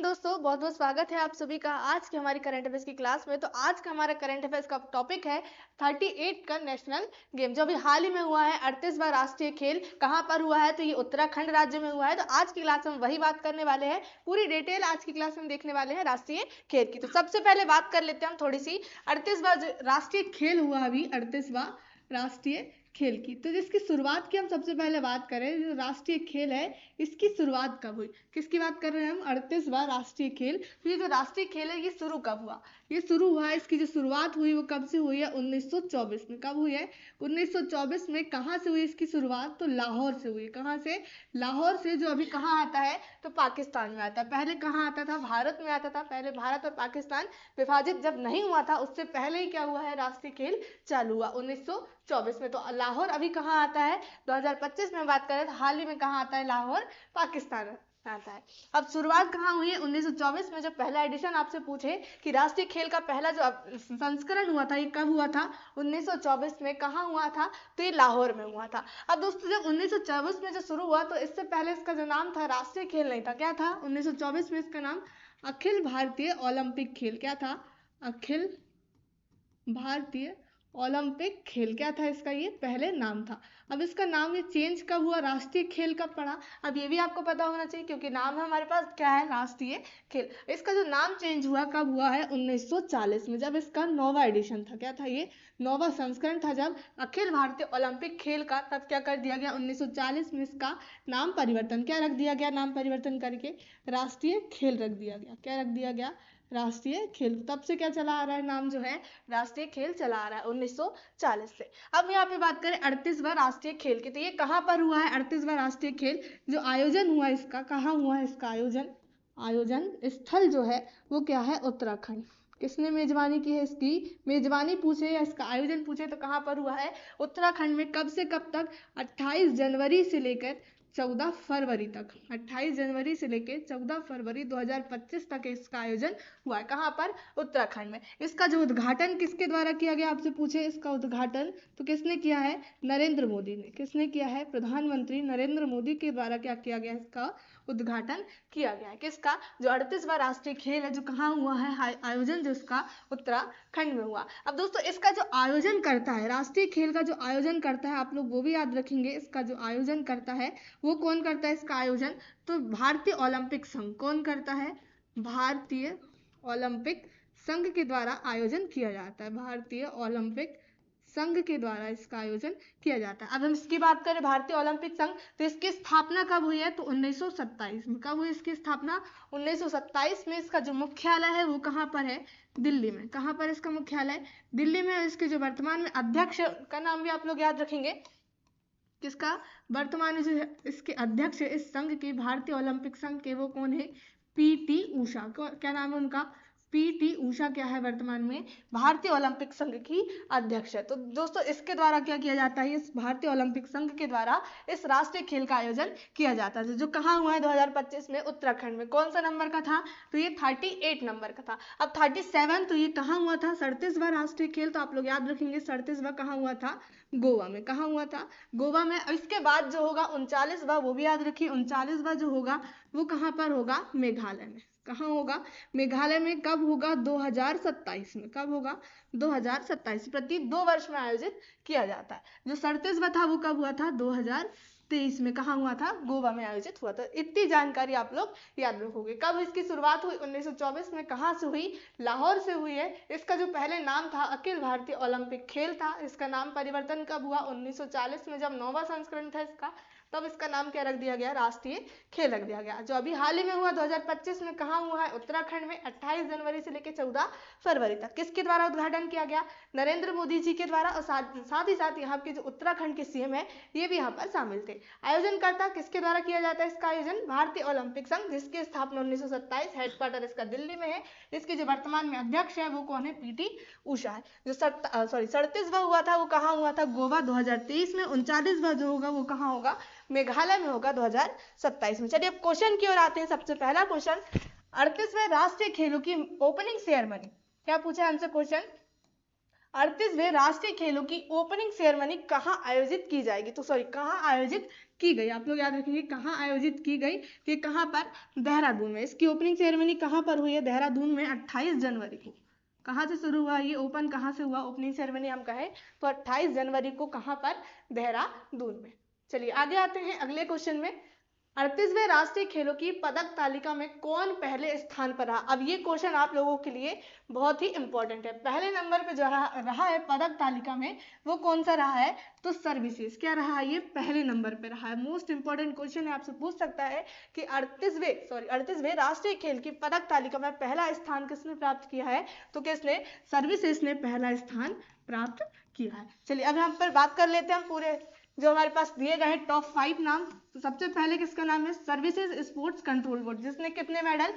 दोस्तों, बहुत बहुत स्वागत है आप सभी का आज की हमारी करंट अफेयर्स की क्लास में। तो आज का हमारा करंट अफेयर्स का टॉपिक है 38 का नेशनल गेम, जो अभी हाल ही में हुआ है। 38वां राष्ट्रीय खेल कहाँ पर हुआ है? तो ये उत्तराखंड राज्य में हुआ है। तो आज की क्लास में वही बात करने वाले हैं, पूरी डिटेल आज की क्लास में देखने वाले हैं राष्ट्रीय खेल की। तो सबसे पहले बात कर लेते हैं हम थोड़ी सी 38वां राष्ट्रीय खेल हुआ अभी 38वां राष्ट्रीय खेल की। तो जिसकी शुरुआत की हम सबसे पहले बात करें, जो राष्ट्रीय खेल है इसकी शुरुआत कब हुई? किसकी बात कर रहे हैं हम? 38वां राष्ट्रीय खेल। तो ये जो राष्ट्रीय खेल है ये शुरू कब हुआ? ये शुरू हुआ है, इसकी जो शुरुआत हुई वो कब से हुई है? 1924 में। कब हुई है? 1924 में। कहाँ से हुई इसकी शुरुआत? तो लाहौर से हुई। कहाँ से? लाहौर से, जो अभी कहाँ आता है? तो पाकिस्तान में आता है। पहले कहाँ आता था? भारत में आता था। पहले भारत और पाकिस्तान विभाजित जब नहीं हुआ था उससे पहले ही क्या हुआ है? राष्ट्रीय खेल चालू हुआ 1924 में। तो लाहौर अभी कहाँ आता है? 2025 में बात करें तो हाल ही में कहाँ आता है? लाहौर पाकिस्तान आता है। अब शुरुआत कहाँ हुई है? 1924 में। जो पहला एडिशन आपसे पूछे कि राष्ट्रीय खेल का पहला जो संस्करण हुआ था ये कब हुआ था? 1924 में। कहाँ हुआ था? तो ये लाहौर में हुआ था। अब दोस्तों, जब 1924 में जो शुरू हुआ तो इससे पहले इसका जो नाम था राष्ट्रीय खेल नहीं था। क्या था? 1924 में इसका नाम अखिल भारतीय ओलंपिक खेल। क्या था? अखिल भारतीय ओलंपिक खेल। क्या था इसका? ये पहले नाम था। अब इसका नाम ये चेंज कब हुआ? राष्ट्रीय खेल कब पड़ा? अब ये भी आपको पता होना चाहिए क्योंकि नाम है हमारे पास क्या है? राष्ट्रीय खेल। इसका जो नाम चेंज हुआ कब हुआ है? 1940 में, जब इसका 9वां एडिशन था। क्या था ये? 9वां संस्करण था जब अखिल भारतीय ओलंपिक खेल का। तब क्या कर दिया गया? 1940 में इसका नाम परिवर्तन क्या रख दिया गया? नाम परिवर्तन करके राष्ट्रीय खेल रख दिया गया। क्या रख दिया गया? राष्ट्रीय खेल। तब से क्या चला आ रहा है? नाम जो है राष्ट्रीय खेल चला आ रहा है 1940 से। अब यहाँ पे बात करें 38वां राष्ट्रीय खेल की, तो ये कहाँ पर हुआ है? 38वां राष्ट्रीय खेल जो आयोजन हुआ इसका, कहाँ हुआ है इसका आयोजन? आयोजन स्थल जो है वो क्या है? उत्तराखंड। किसने मेजबानी की है इसकी? मेजबानी पूछे या इसका आयोजन पूछे तो कहाँ पर हुआ है? उत्तराखंड में। कब से कब तक? 28 जनवरी से लेकर 14 फरवरी तक। 28 जनवरी से लेकर 14 फरवरी 2025 तक इसका आयोजन हुआ है। कहाँ पर? उत्तराखंड में। इसका जो उद्घाटन किसके द्वारा किया गया? आपसे पूछे इसका उद्घाटन तो किसने किया है? नरेंद्र मोदी ने। किसने किया है? प्रधानमंत्री नरेंद्र मोदी के द्वारा क्या किया गया? इसका उद्घाटन किया गया है। किसका? जो 38वां राष्ट्रीय खेल है जो कहाँ हुआ है आयोजन? जो इसका उत्तराखंड में हुआ। अब दोस्तों, इसका जो आयोजन करता है, राष्ट्रीय खेल का जो आयोजन करता है, आप लोग वो भी याद रखेंगे। इसका जो आयोजन करता है वो कौन करता है इसका आयोजन? तो भारतीय ओलंपिक संघ। कौन करता है? भारतीय ओलंपिक संघ के द्वारा आयोजन किया जाता है। भारतीय ओलंपिक संघ के द्वारा इसका आयोजन किया जाता है। अब हम इसकी बात करें भारतीय ओलंपिक संघ, तो इसकी स्थापना कब हुई है? तो 1927 में। कब हुई इसकी स्थापना? 1927 में। इसका जो मुख्यालय है वो कहाँ पर है? दिल्ली में। कहाँ पर इसका मुख्यालय? दिल्ली में। इसके जो वर्तमान में अध्यक्ष का नाम भी आप लोग याद रखेंगे। किसका? वर्तमान में जो इसके अध्यक्ष है इस संघ के, भारतीय ओलंपिक संघ के, वो कौन है? पीटी उषा। क्या नाम है उनका? पीटी उषा क्या है वर्तमान में? भारतीय ओलंपिक संघ की अध्यक्ष है। तो दोस्तों, इसके द्वारा क्या किया जाता है? इस भारतीय ओलंपिक संघ के द्वारा इस राष्ट्रीय खेल का आयोजन किया जाता है, जो कहाँ हुआ है 2025 में? उत्तराखंड में। कौन सा नंबर का था? तो ये 38 नंबर का था। अब 37, तो ये कहाँ हुआ था? 37वां राष्ट्रीय खेल। तो आप लोग याद रखेंगे 37वां कहाँ हुआ था? गोवा में। कहाँ हुआ था? गोवा में। इसके बाद जो होगा 39वां, वो भी याद रखिए। 39वां जो होगा वो कहाँ पर होगा? मेघालय में। कहाँ होगा? मेघालय में। कब होगा? 2027 में। कब होगा? 2027। प्रति 2 वर्ष में आयोजित किया जाता है। जो 37वां था वो कब हुआ था? 2023 में। कहाँ हुआ था? गोवा में आयोजित हुआ था। इतनी जानकारी आप लोग याद रखोगे। कब इसकी शुरुआत हुई? 1924 में। कहाँ से हुई? लाहौर से हुई है। इसका जो पहले नाम था अखिल भारतीय ओलंपिक खेल था। इसका नाम परिवर्तन कब हुआ? 1940 में, जब 9वां संस्करण था इसका, तब इसका नाम क्या रख दिया गया? राष्ट्रीय खेल रख दिया गया। जो अभी हाल ही में हुआ 2025 में, कहाँ हुआ है? उत्तराखंड में। 28 जनवरी से लेकर 14 फरवरी तक। किसके द्वारा उद्घाटन किया गया? नरेंद्र मोदी जी के द्वारा। और साथ ही साथ यहाँ के जो उत्तराखंड के सीएम है ये भी यहाँ पर शामिल थे। आयोजनकर्ता किसके द्वारा किया जाता है इसका आयोजन? भारतीय ओलंपिक संघ, जिसकी स्थापना 1927, हेडक्वार्टर इसका दिल्ली में है। इसके जो वर्तमान में अध्यक्ष है वो कौन है? पीटी उषा है। जो 37वां हुआ था वो कहाँ हुआ था? गोवा 2023 में। 39वां जो होगा वो कहाँ होगा? मेघालय में होगा 2027 में। चलिए अब क्वेश्चन की ओर आते हैं। सबसे पहला क्वेश्चन, 38वें राष्ट्रीय खेलों की ओपनिंग सेरेमनी। क्या पूछा है हमसे क्वेश्चन? 38वें राष्ट्रीय खेलों की ओपनिंग सेरेमनी कहाँ आयोजित की जाएगी? तो कहाँ आयोजित की गई, आप लोग याद रखेंगे कहाँ आयोजित की गई, कि कहाँ पर, देहरादून में। इसकी ओपनिंग सेरेमनी कहाँ पर हुई है, देहरादून में 28 जनवरी को। कहाँ से शुरू हुआ ये ओपन, कहाँ से हुआ ओपनिंग सेरेमनी हम कहें तो 28 जनवरी को, कहाँ पर, देहरादून में। चलिए आगे आते हैं अगले क्वेश्चन में। 38वें राष्ट्रीय खेलों की पदक तालिका में कौन पहले स्थान पर रहा। अब ये क्वेश्चन आप लोगों के लिए बहुत ही इंपॉर्टेंट है। पहले नंबर पे जो रहा है पदक तालिका में, वो कौन सा रहा है, तो सर्विसेज। क्या रहा है, ये पहले नंबर पे रहा है। मोस्ट इंपॉर्टेंट क्वेश्चन है, आपसे पूछ सकता है कि 38वें राष्ट्रीय खेल की पदक तालिका में पहला स्थान किसने प्राप्त किया है, तो किसने, सर्विसेज ने पहला स्थान प्राप्त किया है। चलिए अब यहाँ पर बात कर लेते हैं हम पूरे जो हमारे पास दिए गए हैं टॉप 5 नाम। तो सबसे पहले किसका नाम है, सर्विसेज स्पोर्ट्स कंट्रोल बोर्ड, जिसने कितने मेडल,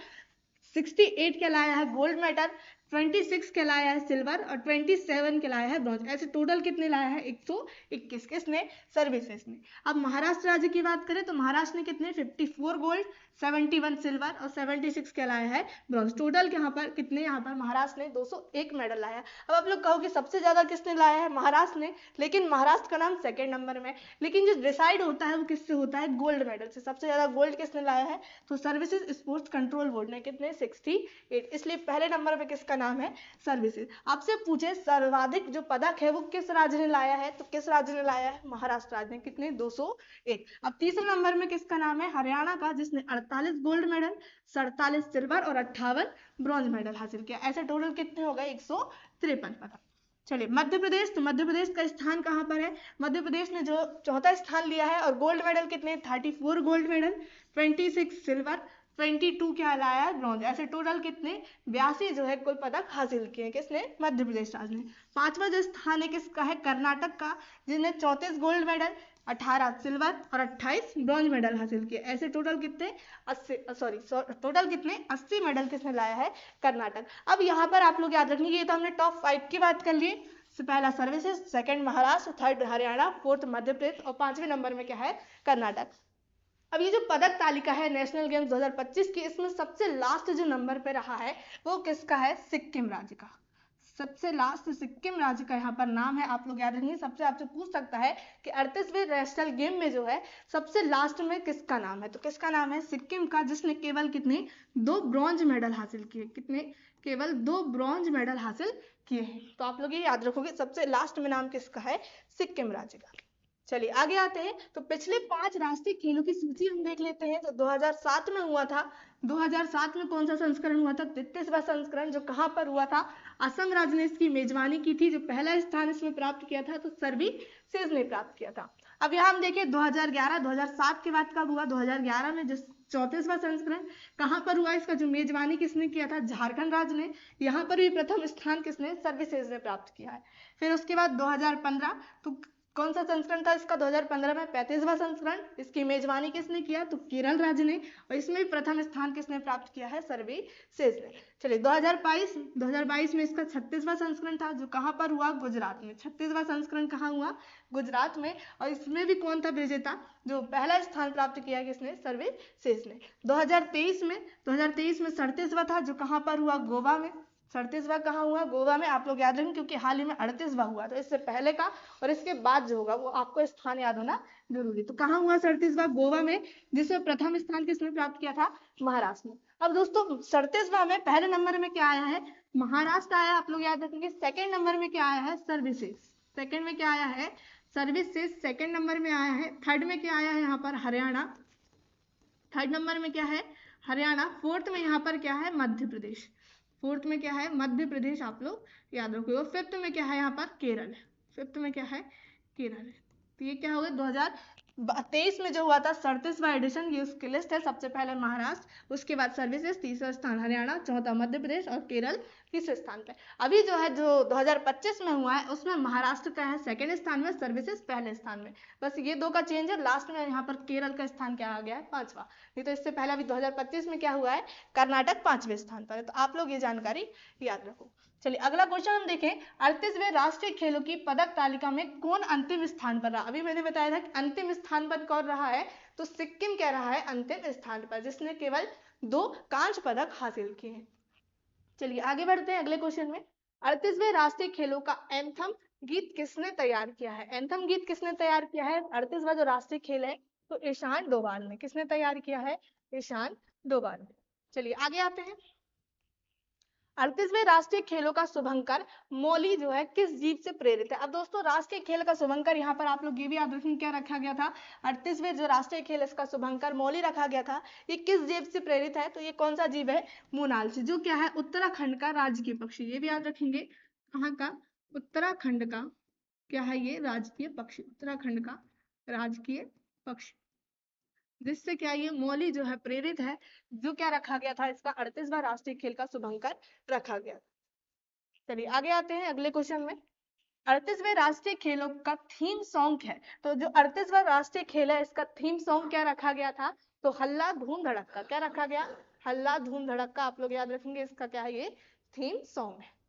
68 के लाया है गोल्ड मेडल, 26 के लाया है सिल्वर और 27 के लाया है ब्रॉन्ज। ऐसे टोटल कितने लाया है, 121, किसने, सर्विसेज ने। अब महाराष्ट्र राज्य की बात करें तो महाराष्ट्र ने कितने, 54 गोल्ड, 71 सिल्वर और 76 के लाया है ब्रॉन्ज। टोटल यहाँ पर कितने, यहाँ पर महाराष्ट्र ने 201 मेडल लाया। अब आप लोग कहोगे सबसे ज्यादा किसने लाया है, महाराष्ट्र ने, लेकिन महाराष्ट्र का नाम सेकेंड नंबर में। लेकिन जो डिसाइड होता है वो किससे होता है, गोल्ड मेडल से। सबसे ज्यादा गोल्ड किसने लाया है, तो सर्विसेज स्पोर्ट्स कंट्रोल बोर्ड ने, कितने, 68। इसलिए पहले नंबर पे किसका नाम है, सर्विसेज। आपसे पूछे सर्वाधिक जो पदक है वो किस राज्य ने लाया है, तो किस राज्य ने लाया है, महाराष्ट्र राज्य ने, कितने, 201। अब तीसरे नंबर में किसका नाम है, हरियाणा का, जिसने 48 गोल्ड मेडल, 47 सिल्वर और 58 ब्रॉन्ज मेडल हासिल किया। ऐसे टोटल कितने हो गए, 153 पदक। चलिए मध्य प्रदेश, तो मध्य प्रदेश का स्थान कहाँ पर है, मध्य प्रदेश ने जो चौथा स्थान लिया है और गोल्ड मेडल कितने, 34 गोल्ड मेडल, 26 सिल्वर, 22 क्या लाया है, ब्रॉन्ज। ऐसे टोटल कितने, 82 जो है कुल पदक हासिल किए, किसने, मध्य प्रदेश राज्य ने। पांचवा जो स्थान है किसका है, कर्नाटक का, जिसने 34 गोल्ड मेडल, 18 सिल्वर और 28 ब्रॉन्ज मेडल हासिल किए। ऐसे टोटल कितने, 80 मेडल किसने लाया है, कर्नाटक। अब यहाँ पर आप लोग याद रखेंगे, ये तो हमने टॉप 5 की बात कर ली। पहला services, second Maharashtra, third Haryana, fourth Madhya Pradesh और 5वें नंबर में क्या है, कर्नाटक। अब ये जो पदक तालिका है नेशनल गेम्स 2025 की, इसमें सबसे लास्ट जो नंबर पे रहा है वो किसका है, सिक्किम राज्य का। सबसे लास्ट सिक्किम राज्य का यहाँ पर नाम है, आप लोग याद रखेंगे। सबसे आपसे पूछ सकता है कि 38वें नेशनल गेम में जो है सबसे लास्ट में किसका नाम है, तो किसका नाम है, सिक्किम का, जिसने केवल कितने, 2 ब्रॉन्ज मेडल हासिल किए। कितने, केवल 2 ब्रॉन्ज मेडल हासिल किए हैं। तो आप लोग ये याद रखोगे, सबसे लास्ट में नाम किसका है, सिक्किम राज्य का। चलिए आगे आते हैं, तो पिछले 5 राष्ट्रीय खेलों की सूची हम देख लेते हैं। तो 2007 में हुआ था, 2007 में कौन सा संस्करण हुआ था, 33वां संस्करण, जो कहाँ पर हुआ था, असम राज्य ने इसकी मेजबानी की थी। जो पहला स्थान इसमें प्राप्त किया था तो सर्विसेज ने प्राप्त किया था। अब यहाँ हम देखें 2011, 2007 के बाद कब हुआ, 2011 में जिस 34वां संस्करण कहाँ पर हुआ, इसका जो मेजबानी किसने किया था, झारखंड राज्य ने। यहाँ पर भी प्रथम स्थान किसने, सर्विसेज ने प्राप्त किया है। फिर उसके बाद 2015, तो कौन सा संस्करण था इसका, 2015 में 35वां संस्करण, इसकी मेजबानी किसने किया, तो केरल राज्य ने, और इसमें भी प्रथम स्थान किसने प्राप्त किया है, सर्विसेज ने। चलिए 2022 में इसका 36वां संस्करण था, जो कहाँ पर हुआ, गुजरात में। 36वां संस्करण कहाँ हुआ, गुजरात में, और इसमें भी कौन था विजेता, जो पहला स्थान प्राप्त किया किसने, सर्विसेज ने। 2023 में 37वां था, जो कहाँ पर हुआ, गोवा में। 37वां कहाँ हुआ, गोवा में। आप लोग याद रखेंगे क्योंकि हाल ही में 38वां हुआ, तो इससे पहले का और इसके बाद जो होगा वो आपको स्थान याद होना जरूरी। तो कहाँ हुआ 37वां, गोवा में, जिसमें प्रथम स्थान किसने प्राप्त किया था, महाराष्ट्र में। अब दोस्तों 37वां में पहले नंबर में क्या आया है, महाराष्ट्र आया, आप लोग याद रखेंगे। सेकेंड नंबर में क्या आया है, सर्विसेज। सेकेंड में क्या आया है, सर्विसेज सेकेंड नंबर में आया है। थर्ड में क्या आया है, यहाँ पर हरियाणा। थर्ड नंबर में क्या है, हरियाणा। फोर्थ में यहाँ पर क्या है, मध्य प्रदेश। फोर्थ में क्या है, मध्य प्रदेश, आप लोग याद रखोगे। फिफ्थ में क्या है, यहाँ पर केरल। फिफ्थ में क्या है, केरल है। तो ये क्या हो गया, 2023 में जो हुआ था 37वां एडिशन, ये उसकी लिस्ट है। सबसे पहले महाराष्ट्र, उसके बाद सर्विसेज, तीसरा स्थान हरियाणा, चौथा मध्य प्रदेश और केरल तीसरे स्थान पे। अभी जो है जो 2025 में हुआ है उसमें महाराष्ट्र का है सेकेंड स्थान में, सर्विसेज पहले स्थान में। बस ये 2 का चेंज है। लास्ट में यहाँ पर केरल का स्थान क्या आ गया है, 5वां। नहीं तो इससे पहले अभी 2025 में क्या हुआ है, कर्नाटक 5वें स्थान पर है। तो आप लोग ये जानकारी याद रखो। चलिए अगला क्वेश्चन हम देखें, 38वें राष्ट्रीय खेलों की पदक तालिका में कौन अंतिम स्थान पर रहा। अभी मैंने बताया था कि अंतिम स्थान पर कौन रहा है, तो सिक्किम कह रहा है अंतिम स्थान पर, जिसने केवल 2 कांस्य पदक हासिल किए हैं। चलिए आगे बढ़ते हैं अगले क्वेश्चन में। 38वें राष्ट्रीय खेलों का एंथम गीत किसने तैयार किया है। एंथम गीत किसने तैयार किया है, 38वां जो राष्ट्रीय खेल है तो ईशान डोभाल ने, किसने तैयार किया है? ईशान डोभाल ने। चलिए आगे आते हैं। 38वें राष्ट्रीय खेलों का शुभंकर मौली जो है किस जीव से प्रेरित है? अब दोस्तों राष्ट्रीय खेल का शुभंकर यहाँ पर आप लोग ये भी याद रखेंगे क्या रखा गया था? 38वें जो राष्ट्रीय खेल इसका शुभंकर मौली रखा गया था। ये किस जीव से प्रेरित है? तो ये कौन सा जीव है? मोनाल से, जो क्या है उत्तराखंड का राजकीय पक्षी। ये भी याद रखेंगे, कहाँ का? उत्तराखंड का क्या है ये? राजकीय पक्षी, उत्तराखंड का राजकीय पक्षी, जिससे क्या ये मौली जो है प्रेरित है, जो क्या रखा गया था इसका 38वां राष्ट्रीय खेल का शुभंकर रखा गया। चलिए आगे आते हैं अगले क्वेश्चन में। 38वें राष्ट्रीय खेलों का थीम सॉन्ग है, तो जो 38वां राष्ट्रीय खेल है इसका थीम सॉन्ग क्या रखा गया था? तो हल्ला धूम धड़क्का। क्या रखा गया? हल्ला धूम धड़क्का। आप लोग याद रखेंगे, इसका क्या है? ये थीम सॉन्ग है।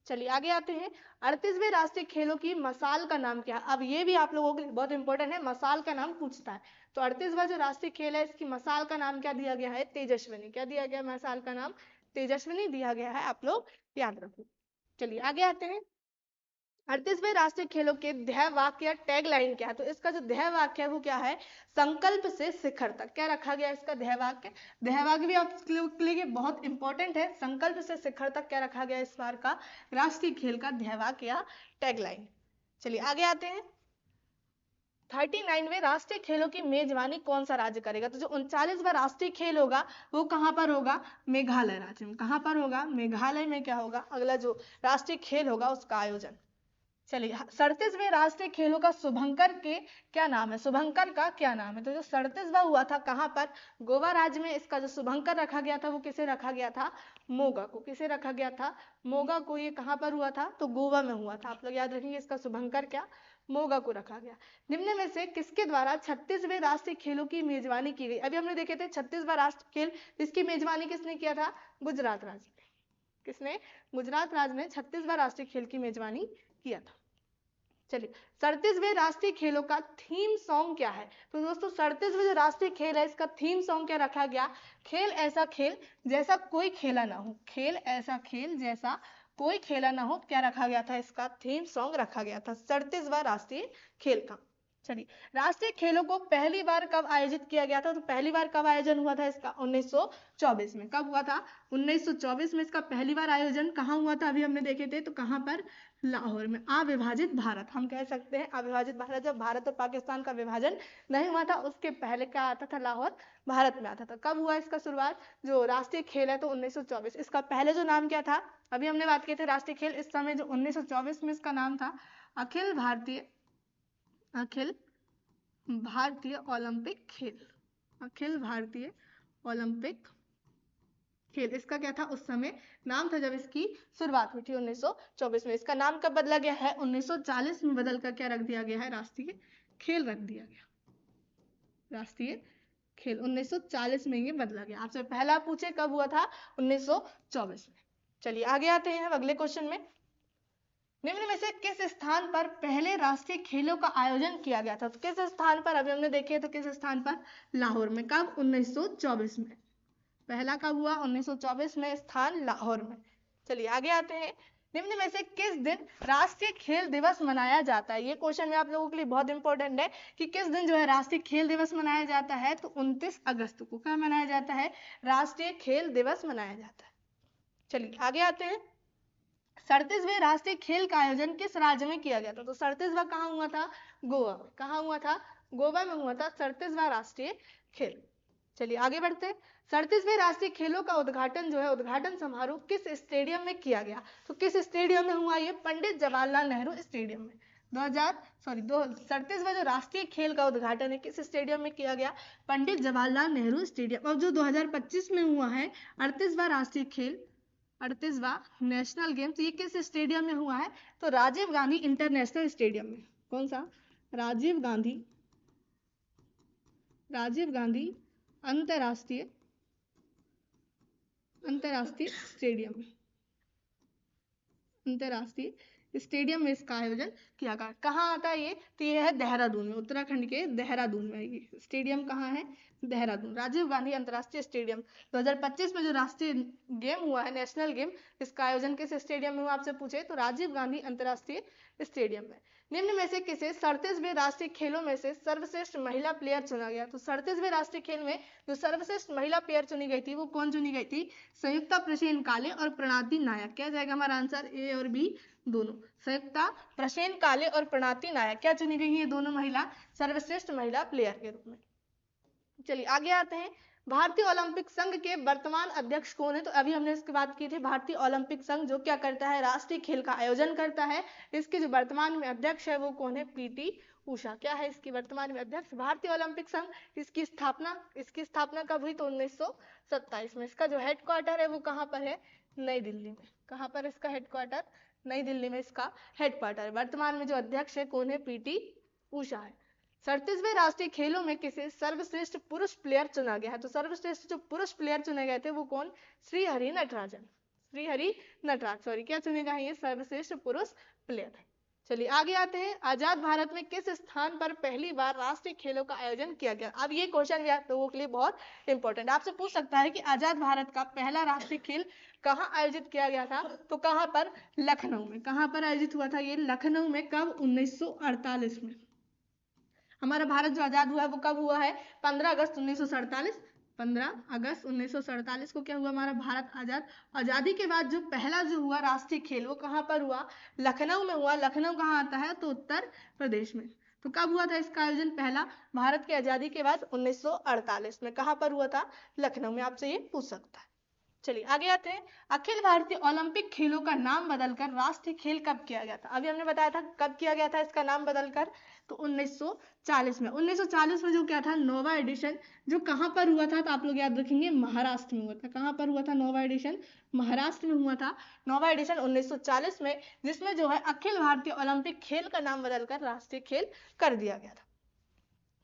चलिए आगे आते हैं। 38वें राष्ट्रीय खेलों की मसाल का नाम क्या है? अब ये भी आप लोगों के लिए बहुत इंपॉर्टेंट है, मसाल का नाम पूछता है। तो 38वां जो राष्ट्रीय खेल है इसकी मसाल का नाम क्या दिया गया है? तेजस्विनी। क्या दिया गया? मसाल का नाम तेजस्विनी दिया गया है, आप लोग याद रखो। चलिए आगे आते हैं। 38वें राष्ट्रीय खेलों के ध्येय वाक्य या टैग लाइन क्या है? तो इसका जो ध्येय वाक्य है वो क्या है? संकल्प से शिखर तक। क्या रखा गया इसका ध्येय वाक्य? ध्येय वाक्य भी आपके लिए बहुत इंपॉर्टेंट है। संकल्प से शिखर तक क्या रखा गया इस बार का राष्ट्रीय खेल का ध्येय वाक्य या टैग लाइन? चलिए आगे आते हैं। 39वें राष्ट्रीय खेलों की मेजबानी कौन सा राज्य करेगा? तो जो 39वां राष्ट्रीय खेल होगा वो कहाँ पर होगा? मेघालय राज्य में। कहाँ पर होगा? मेघालय में क्या होगा अगला जो राष्ट्रीय खेल होगा उसका आयोजन। चलिए 37वें राष्ट्रीय खेलों का शुभंकर के क्या नाम है? शुभंकर का क्या नाम है? तो जो 37वां हुआ था कहाँ पर? गोवा राज्य में। इसका जो शुभंकर रखा गया था वो किसे रखा गया था? मोगा को। किसे रखा गया था? मोगा को। ये कहाँ पर हुआ था? तो गोवा में हुआ था। आप लोग याद रखेंगे, इसका शुभंकर क्या? मोगा को रखा गया। निम्न में से किसके द्वारा 36वें राष्ट्रीय खेलों की मेजबानी की गई? अभी हमने देखे थे 36वां राष्ट्रीय खेल, इसकी मेजबानी किसने किया था? गुजरात राज्य ने। किसने? गुजरात राज्य ने 36वां राष्ट्रीय खेल की मेजबानी किया था। चलिए 37वें राष्ट्रीय खेलों का थीम सॉन्ग क्या है? तो दोस्तों 37वें जो राष्ट्रीय खेल है इसका थीम सॉन्ग क्या रखा गया? खेल ऐसा खेल जैसा कोई खेला ना हो। खेल ऐसा खेल जैसा कोई खेला ना हो, क्या रखा गया था? इसका थीम सॉन्ग रखा गया था 37वां राष्ट्रीय खेल का। चलिए राष्ट्रीय खेलों को पहली बार कब आयोजित किया गया था? तो पहली बार कब आयोजन हुआ था इसका? 1924 में। कब हुआ था? 1924 में इसका पहली बार आयोजन कहाँ हुआ था? अभी हमने देखे थे, तो कहाँ पर? लाहौर में। अविभाजित भारत, हम कह सकते हैं अविभाजित भारत। जब भारत और पाकिस्तान का विभाजन नहीं हुआ था उसके पहले क्या आता था? लाहौर भारत में आता था। कब हुआ इसका शुरुआत? जो राष्ट्रीय खेल है तो 1924। इसका पहले जो नाम क्या था? अभी हमने बात की थी राष्ट्रीय खेल, इस समय जो 1924 में इसका नाम था अखिल भारतीय ओलंपिक खेल। अखिल भारतीय ओलंपिक खेल, इसका क्या था उस समय नाम था जब इसकी शुरुआत हुई थी 1924 में। इसका नाम कब बदला गया है? 1940 में बदल कर क्या रख दिया गया है? राष्ट्रीय खेल रख दिया गया। राष्ट्रीय खेल 1940 में ये बदला गया। आपसे पहला पूछे कब हुआ था? 1924 में। चलिए आगे आते हैं अगले क्वेश्चन में। निम्न में से किस स्थान पर पहले राष्ट्रीय खेलों का आयोजन किया गया था? तो किस स्थान पर? अभी हमने देखे तो किस स्थान पर? लाहौर में। कब? 1924 में। पहला कब हुआ? 1924 में, स्थान लाहौर में। चलिए आगे आते हैं। निम्न में से किस दिन राष्ट्रीय खेल दिवस मनाया जाता है? ये क्वेश्चन में आप लोगों के लिए बहुत इंपॉर्टेंट है कि किस दिन जो है राष्ट्रीय खेल दिवस मनाया जाता है? तो 29 अगस्त को। क्या मनाया जाता है? राष्ट्रीय खेल दिवस मनाया जाता है। चलिए आगे आते हैं। 37वें राष्ट्रीय खेल का आयोजन किस राज्य में किया गया था? तो 37वां कहाँ हुआ था? गोवा में। कहाँ हुआ था? गोवा में हुआ था 37वां राष्ट्रीय खेल। चलिए आगे बढ़ते हैं। 37वें राष्ट्रीय खेलों का उद्घाटन जो है, उद्घाटन समारोह किस स्टेडियम में किया गया? तो किस स्टेडियम में हुआ? ये पंडित जवाहरलाल नेहरू स्टेडियम में। 37वां जो राष्ट्रीय खेल का उद्घाटन है किस स्टेडियम में किया गया? पंडित जवाहरलाल नेहरू स्टेडियम। और जो 2025 में हुआ है 38वां राष्ट्रीय खेल, 38वां नेशनल गेम्स, ये किस स्टेडियम में हुआ है? तो राजीव गांधी इंटरनेशनल स्टेडियम में। कौन सा? राजीव गांधी अंतरराष्ट्रीय स्टेडियम में। अंतरराष्ट्रीय स्टेडियम में इसका आयोजन किया गया। कहाँ आता है ये? तो ये है देहरादून में, उत्तराखंड के देहरादून में। ये स्टेडियम कहाँ है? देहरादून, राजीव गांधी अंतर्राष्ट्रीय स्टेडियम। 2025 में जो राष्ट्रीय गेम हुआ है, नेशनल गेम, इसका आयोजन किस स्टेडियम में हुआ आपसे पूछे तो राजीव गांधी अंतर्राष्ट्रीय स्टेडियम में। निम्न में से किसे 37वें राष्ट्रीय खेलों में से सर्वश्रेष्ठ महिला प्लेयर चुना गया? तो 37वें राष्ट्रीय खेल में जो सर्वश्रेष्ठ महिला प्लेयर चुनी गई थी वो कौन चुनी गई थी? संयुक्ता प्रसेन काले और प्रणति नायक। क्या जाएगा हमारा आंसर? ए और बी दोनों। संयुक्ता प्रसेन काले और प्रणति नायक क्या चुनी गई है? ये दोनों महिला सर्वश्रेष्ठ महिला प्लेयर के रूप में। चलिए आगे आते हैं। भारतीय ओलंपिक संघ के वर्तमान अध्यक्ष कौन है? तो अभी हमने इसकी बात की थी। भारतीय ओलंपिक संघ जो क्या करता है? राष्ट्रीय खेल का आयोजन करता है। इसके जो वर्तमान में अध्यक्ष है वो कौन है? पीटी उषा। क्या है इसकी वर्तमान में अध्यक्ष? भारतीय ओलंपिक संघ। इसकी स्थापना कब हुई? तो 1927 में। इसका जो हेडक्वार्टर है वो कहाँ पर है? नई दिल्ली में। कहाँ पर इसका हेडक्वार्टर? नई दिल्ली में इसका हेडक्वार्टर है। वर्तमान में जो अध्यक्ष है कौन है? पीटी उषा है। 37वें राष्ट्रीय खेलों में किसे सर्वश्रेष्ठ पुरुष प्लेयर चुना गया है? तो सर्वश्रेष्ठ जो पुरुष प्लेयर चुने गए थे वो कौन? श्रीहरि नटराजन। श्रीहरि नटराज, सॉरी, क्या चुनेगा? ये सर्वश्रेष्ठ पुरुष प्लेयर है। चलिए आगे आते हैं। आजाद भारत में किस स्थान पर पहली बार राष्ट्रीय खेलों का आयोजन किया गया? अब ये क्वेश्चन भी आप लोगों के लिए बहुत इंपॉर्टेंट, आपसे पूछ सकता है कि आजाद भारत का पहला राष्ट्रीय खेल कहाँ आयोजित किया गया था? तो कहाँ पर? लखनऊ में। कहाँ पर आयोजित हुआ था ये? लखनऊ में। कब? 1948 में। हमारा भारत जो आजाद हुआ है वो कब हुआ है? 15 अगस्त 1947। 15 अगस्त 1947 को क्या हुआ? हमारा भारत आजाद। आजादी के बाद जो पहला जो हुआ राष्ट्रीय खेल वो कहाँ पर हुआ? लखनऊ में हुआ। लखनऊ कहाँ आता है? तो उत्तर प्रदेश में। तो कब हुआ था इसका आयोजन पहला? भारत की आजादी के बाद 1948 में। कहाँ पर हुआ था? लखनऊ में। आपसे ये पूछ सकता है। चलिए आगे आते हैं। अखिल भारतीय ओलंपिक खेलों का नाम बदलकर राष्ट्रीय खेल कब किया गया था? अभी हमने बताया था कब किया गया था इसका नाम बदलकर, तो 1940 में। 1940 में जो क्या था? नौवा एडिशन, जो कहाँ पर हुआ था? तो आप लोग याद रखेंगे महाराष्ट्र में हुआ था। कहाँ पर हुआ था नौवा एडिशन? महाराष्ट्र में हुआ था नौवा एडिशन 1940 में, जिसमें जो है अखिल भारतीय ओलंपिक खेल का नाम बदलकर राष्ट्रीय खेल कर दिया गया था।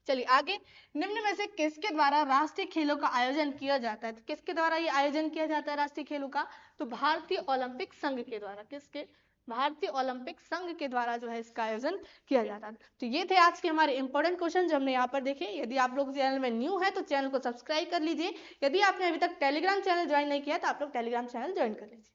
चलिए आगे। निम्न में से किसके द्वारा राष्ट्रीय खेलों का आयोजन किया जाता है? तो किसके द्वारा ये आयोजन किया जाता है राष्ट्रीय खेलों का? तो भारतीय ओलंपिक संघ के द्वारा। किसके? भारतीय ओलंपिक संघ के द्वारा जो है इसका आयोजन किया जाता है। तो ये थे आज के हमारे इंपॉर्टेंट क्वेश्चन जो हमने यहाँ पर देखे। यदि आप लोग चैनल में न्यू है तो चैनल को सब्सक्राइब कर लीजिए। यदि आपने अभी तक टेलीग्राम चैनल ज्वाइन नहीं किया तो आप लोग टेलीग्राम चैनल ज्वाइन कर लीजिए।